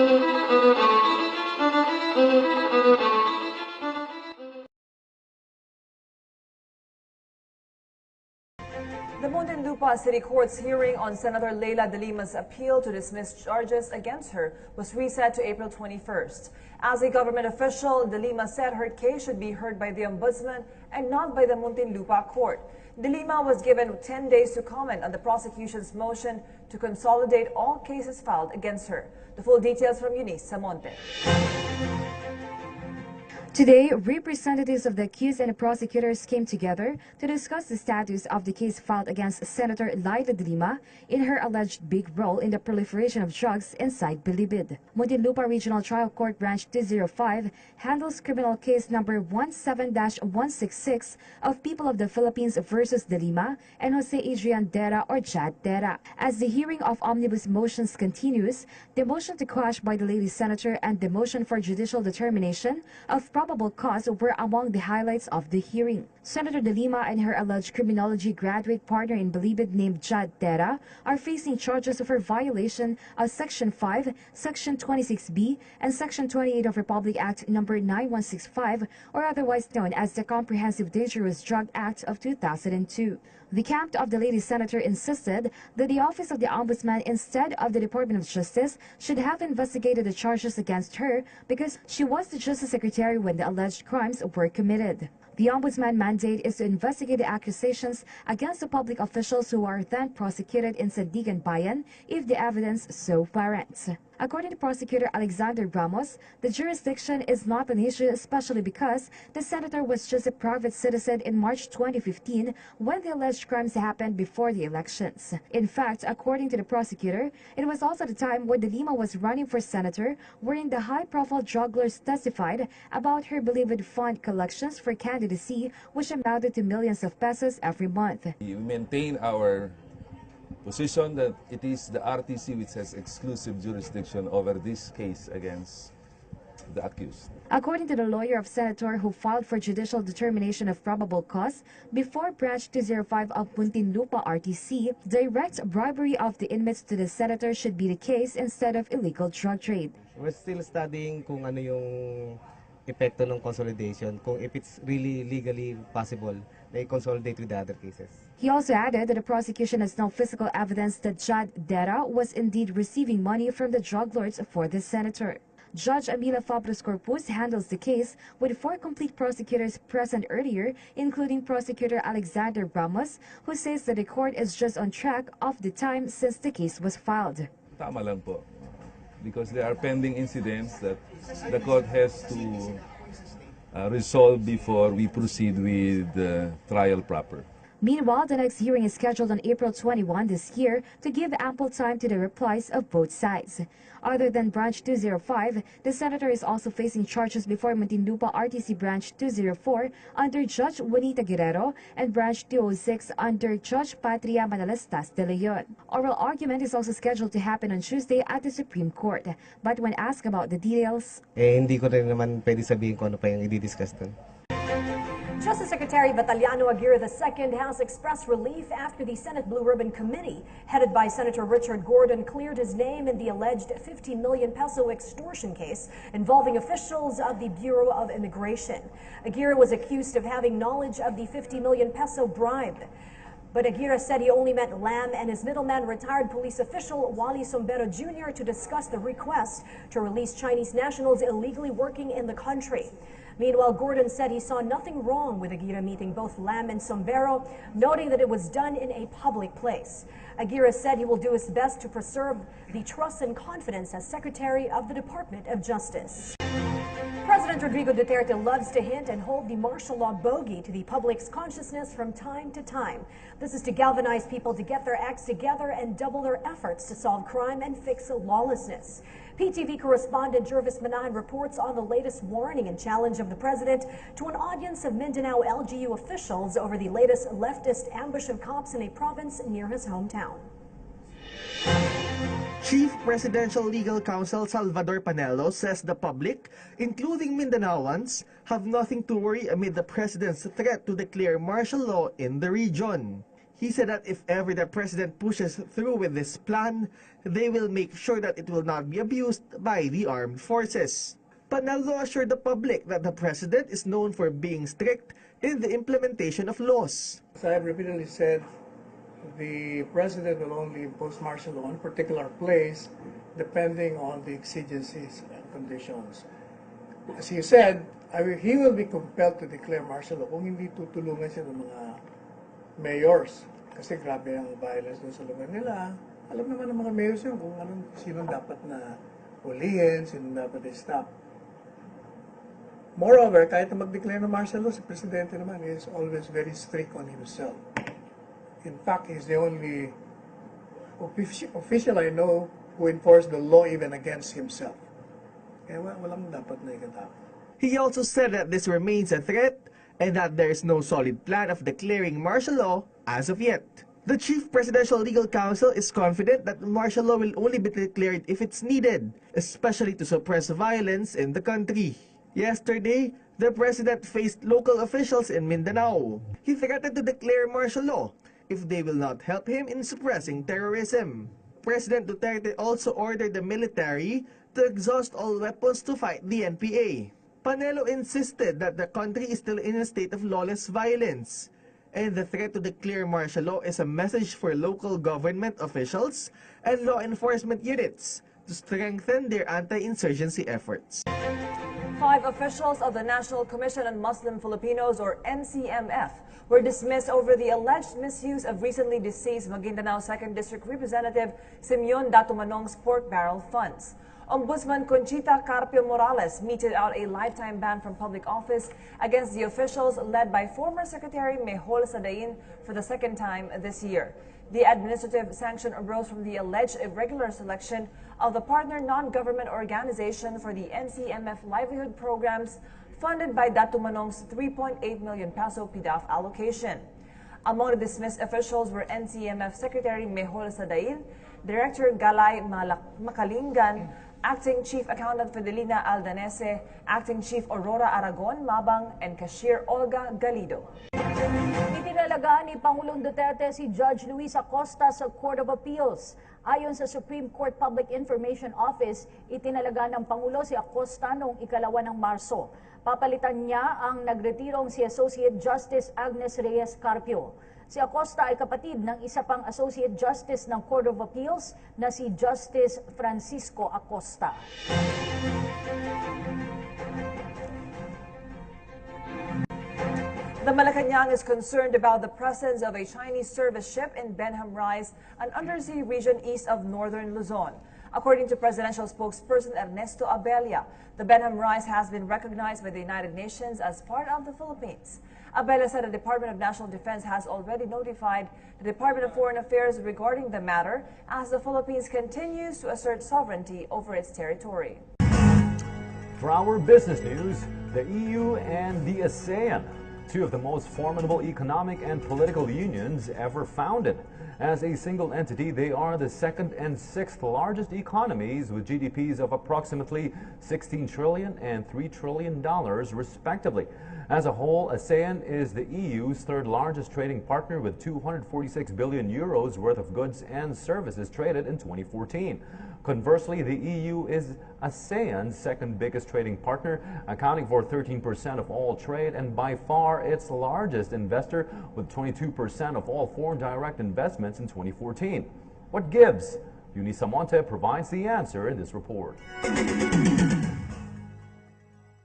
The Muntinlupa City Court's hearing on Senator Leila de Lima's appeal to dismiss charges against her was reset to April 21st. As a government official, de Lima said her case should be heard by the Ombudsman and not by the Muntinlupa Court. De Lima was given 10 days to comment on the prosecution's motion to consolidate all cases filed against her. The full details from Eunice Samonte. Today, representatives of the accused and the prosecutors came together to discuss the status of the case filed against Senator Leila de Lima in her alleged big role in the proliferation of drugs inside Bilibid. Muntinlupa Regional Trial Court Branch 205 handles criminal case number 17-166 of People of the Philippines versus de Lima and Jose Adrian Dera or Jad Dera. As the hearing of omnibus motions continues, the motion to quash by the lady senator and the motion for judicial determination of probable cause were among the highlights of the hearing. Senator de Lima and her alleged criminology graduate partner in Bilibid named Jad Dera are facing charges for violation of Section 5, Section 26B, and Section 28 of Republic Act No. 9165, or otherwise known as the Comprehensive Dangerous Drug Act of 2002. The camp of the lady senator insisted that the Office of the Ombudsman instead of the Department of Justice should have investigated the charges against her because she was the Justice Secretary when the alleged crimes were committed. The Ombudsman mandate is to investigate the accusations against the public officials who are then prosecuted in Sandigan Bayan if the evidence so warrants. According to Prosecutor Alexander Ramos, the jurisdiction is not an issue, especially because the senator was just a private citizen in March 2015 when the alleged crimes happened before the elections. In fact, according to the prosecutor, it was also the time when de Lima was running for senator, wherein the high-profile drug lords testified about her believed fund collections for candidacy, which amounted to millions of pesos every month. We maintain our position that it is the RTC which has exclusive jurisdiction over this case against the accused. According to the lawyer of Senator who filed for judicial determination of probable cause before Branch 205 of Muntinlupa RTC, direct bribery of the inmates to the senator should be the case instead of illegal drug trade. We're still studying kung ano yung epekto ng consolidation, kung if it's really legally possible, they consolidate with the other cases. He also added that the prosecution has no physical evidence that Jad Dera was indeed receiving money from the drug lords for the senator. Judge Amila Fabros Corpus handles the case with 4 complete prosecutors present earlier, including Prosecutor Alexander Ramos, who says that the court is just on track of the time since the case was filed. Tama lang po. Because there are pending incidents that the court has to resolve before we proceed with the trial proper. Meanwhile, the next hearing is scheduled on April 21 this year to give ample time to the replies of both sides. Other than Branch 205, the senator is also facing charges before Muntinlupa RTC Branch 204 under Judge Juanita Guerrero and Branch 206 under Judge Patria Manalastas de Leon. Oral argument is also scheduled to happen on Tuesday at the Supreme Court. But when asked about the details, hindi ko rin naman pwede sabihin kung ano pa yung i-discuss dun. Justice Secretary Vitaliano Aguirre II has expressed relief after the Senate Blue Ribbon Committee, headed by Senator Richard Gordon, cleared his name in the alleged 50 million peso extortion case involving officials of the Bureau of Immigration. Aguirre was accused of having knowledge of the 50 million peso bribe. But Aguirre said he only met Lam and his middleman, retired police official Wally Sombero Jr., to discuss the request to release Chinese nationals illegally working in the country. Meanwhile, Gordon said he saw nothing wrong with Aguirre meeting both Lam and Sombero, noting that it was done in a public place. Aguirre said he will do his best to preserve the trust and confidence as Secretary of the Department of Justice. President Rodrigo Duterte loves to hint and hold the martial law bogey to the public's consciousness from time to time. This is to galvanize people to get their acts together and double their efforts to solve crime and fix lawlessness. PTV correspondent Jervis Manahan reports on the latest warning and challenge of the president to an audience of Mindanao LGU officials over the latest leftist ambush of cops in a province near his hometown. Chief Presidential Legal Counsel Salvador Panelo says the public, including Mindanaoans, have nothing to worry amid the president's threat to declare martial law in the region. He said that if ever the president pushes through with this plan, they will make sure that it will not be abused by the armed forces. Panelo assured the public that the president is known for being strict in the implementation of laws. As I have repeatedly said, the president will only impose martial law on a particular place depending on the exigencies and conditions. As he said, he will be compelled to declare martial law kung hindi tutulungan siya ng mga mayors. Kasi grabe ang violence doon sa lugar nila. Alam naman ng mga mayors yun kung sino dapat na hulihin, sino dapat i-stop. Moreover, kahit na mag-declare ng martial law, si Presidente naman is always very strict on himself. In fact, he's the only official I know who enforced the law even against himself. Kaya walang dapat na ikatapos. He also said that this remains a threat and that there is no solid plan of declaring martial law as of yet. The Chief Presidential Legal Counsel is confident that martial law will only be declared if it's needed, especially to suppress violence in the country. Yesterday, the president faced local officials in Mindanao. He threatened to declare martial law if they will not help him in suppressing terrorism. President Duterte also ordered the military to exhaust all weapons to fight the NPA. Panelo insisted that the country is still in a state of lawless violence, and the threat to declare martial law is a message for local government officials and law enforcement units to strengthen their anti-insurgency efforts. 5 officials of the National Commission on Muslim Filipinos, or NCMF, were dismissed over the alleged misuse of recently deceased Maguindanao 2nd District Representative Simeon Datumanong's pork barrel funds. Ombudsman Conchita Carpio Morales meted out a lifetime ban from public office against the officials led by former Secretary Mejol Sadain for the second time this year. The administrative sanction arose from the alleged irregular selection of the partner non-government organization for the NCMF livelihood programs funded by Datumanong's 3.8 million peso PDAF allocation. Among the dismissed officials were NCMF Secretary Mejol Sadain, Director Galay Makalingan, Acting Chief Accountant Fidelina Aldanese, Acting Chief Aurora Aragon Mabang, and Cashier Olga Galido. Itinalagaan ni Pangulong Duterte si Judge Luis Acosta sa Court of Appeals. Ayon sa Supreme Court Public Information Office, itinalagaan ng Pangulo si Acosta noong 2 ng Marso. Papalitan niya ang nagretirong si Associate Justice Agnes Reyes Carpio. Si Acosta ay kapatid ng isa pang Associate Justice ng Court of Appeals na si Justice Francisco Acosta. The Malacanang is concerned about the presence of a Chinese service ship in Benham Rise, an undersea region east of northern Luzon. According to presidential spokesperson Ernesto Abella, the Benham Rise has been recognized by the United Nations as part of the Philippines. Abella said the Department of National Defense has already notified the Department of Foreign Affairs regarding the matter as the Philippines continues to assert sovereignty over its territory. For our business news, the EU and the ASEAN, two of the most formidable economic and political unions ever founded. As a single entity, they are the 2nd and 6th largest economies with GDPs of approximately $16 trillion and $3 trillion respectively. As a whole, ASEAN is the EU's 3rd largest trading partner with 246 billion euros worth of goods and services traded in 2014. Conversely, the EU is ASEAN's 2nd biggest trading partner, accounting for 13% of all trade and by far its largest investor with 22% of all foreign direct investments in 2014. What gives? Eunice Monte provides the answer in this report.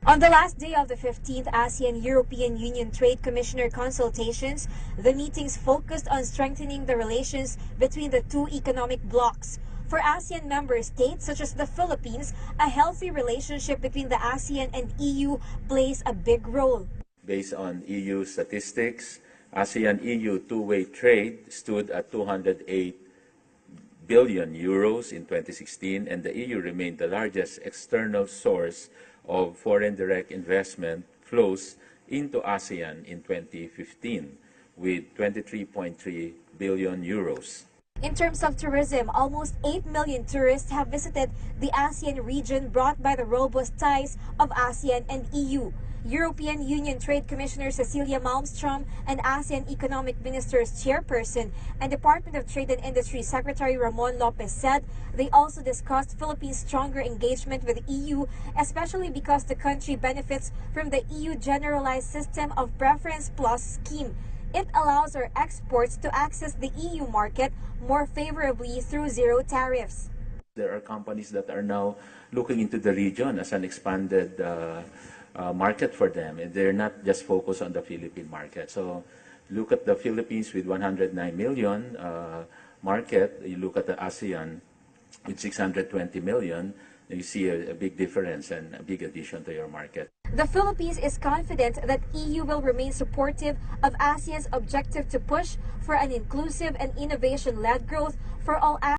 On the last day of the 15th ASEAN-European Union Trade Commissioner consultations, the meetings focused on strengthening the relations between the two economic blocs. For ASEAN member states such as the Philippines, a healthy relationship between the ASEAN and EU plays a big role. Based on EU statistics, ASEAN-EU two-way trade stood at 208 billion euros in 2016, and the EU remained the largest external source of foreign direct investment flows into ASEAN in 2015, with 23.3 billion euros. In terms of tourism, almost 8 million tourists have visited the ASEAN region, brought by the robust ties of ASEAN and EU. European Union Trade Commissioner Cecilia Malmström and ASEAN Economic Ministers Chairperson and Department of Trade and Industry Secretary Ramon Lopez said they also discussed Philippines' stronger engagement with the EU, especially because the country benefits from the EU Generalized System of Preference Plus scheme. It allows our exports to access the EU market more favorably through zero tariffs. There are companies that are now looking into the region as an expanded market for them, and they're not just focused on the Philippine market. So look at the Philippines with 109 million market, you look at the ASEAN with 620 million, you see a big difference and a big addition to your market. The Philippines is confident that EU will remain supportive of ASEAN's objective to push for an inclusive and innovation-led growth for all